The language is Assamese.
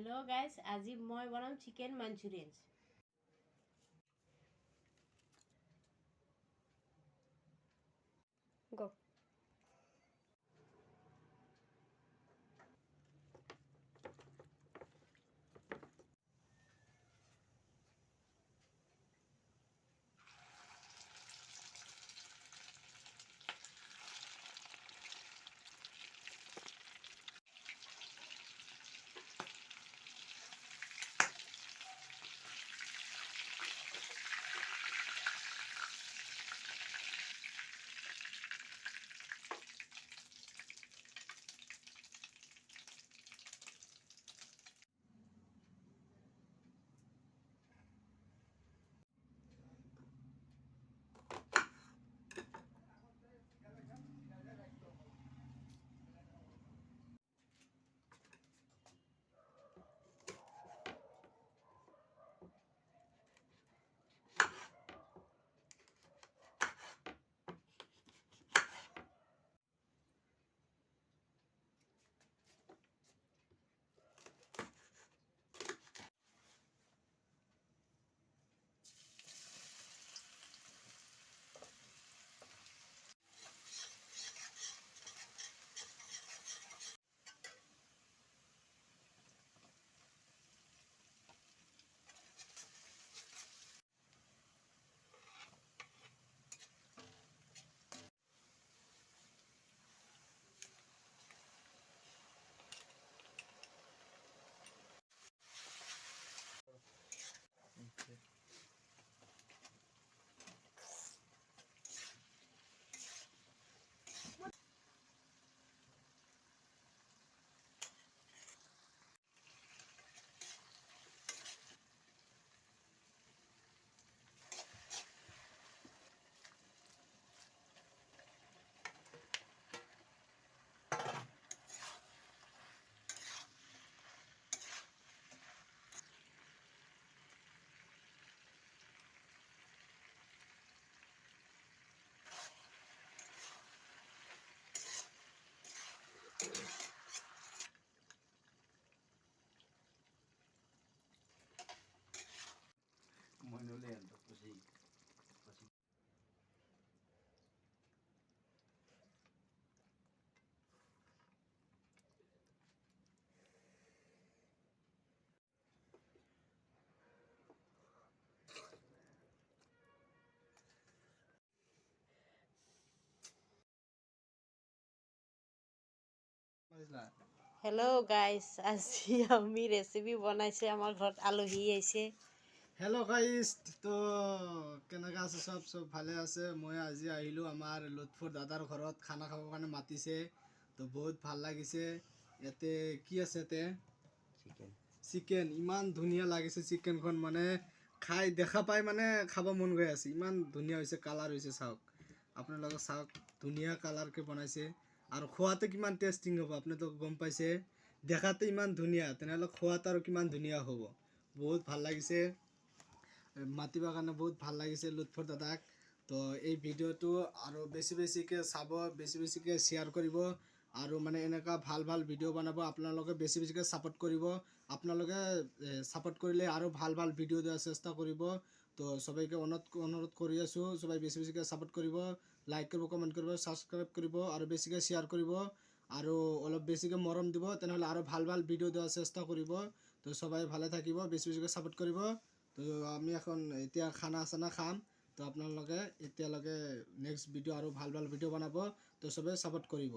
Hello guys, আজি মই বনাম chicken Manchurian. Go. Muito lento, così. Hello guys, আজি আমি ৰেচিপি বনাইছে আমাৰ ঘৰত আলহী আহিছে। হেল্ল' গাইজ, তো কেনেকৈ আছে চব ভালে আছে। মই আজি আহিলোঁ আমাৰ লুৎফুৰ দাদাৰ ঘৰত খানা খাবৰ কাৰণে মাতিছে, তো বহুত ভাল লাগিছে। ইয়াতে কি আছে, চিকেন। ইমান ধুনীয়া লাগিছে চিকেনখন, মানে খাই দেখা পাই মানে খাব মন গৈ আছে। ইমান ধুনীয়া হৈছে, কালাৰ হৈছে, চাওক আপোনালোকে চাওক, ধুনীয়া কালাৰকৈ বনাইছে। আৰু খোৱাতে কিমান টেষ্টিং হ'ব আপোনালোকে গম পাইছে। দেখাতে ইমান ধুনীয়া, তেনেহ'লে খোৱাত আৰু কিমান ধুনীয়া হ'ব। বহুত ভাল লাগিছে, মাতিবৰ কাৰণে বহুত ভাল লাগিছে লুৎফুৰ দাদাক। তো এই ভিডিঅ'টো আৰু বেছিকৈ চাব, বেছিকৈ শ্বেয়াৰ কৰিব, আৰু মানে এনেকুৱা ভাল ভিডিঅ' বনাব। আপোনালোকে বেছিকৈ ছাপোৰ্ট কৰিব। আপোনালোকে ছাপোৰ্ট কৰিলে আৰু ভাল ভিডিঅ' দিয়াৰ চেষ্টা কৰিব। তো সবাইকে অনুৰোধ কৰি আছোঁ, সবাই বেছিকৈ ছাপোৰ্ট কৰিব, লাইক কৰিব, কমেণ্ট কৰিব, ছাবস্ক্ৰাইব কৰিব, আৰু বেছিকৈ শ্বেয়াৰ কৰিব, আৰু অলপ বেছিকৈ মৰম দিব। তেনেহ'লে আৰু ভাল ভিডিঅ' দিয়াৰ চেষ্টা কৰিব। তো সবাই ভালে থাকিব, বেছিকৈ ছাপোৰ্ট কৰিব। তো আমি এখন এতিয়া খানা চানা খাম। তো আপোনালোকে এতিয়ালৈকে নেক্সট ভিডিঅ' আৰু ভাল ভিডিঅ' বনাব, তো সবে ছাপোৰ্ট কৰিব।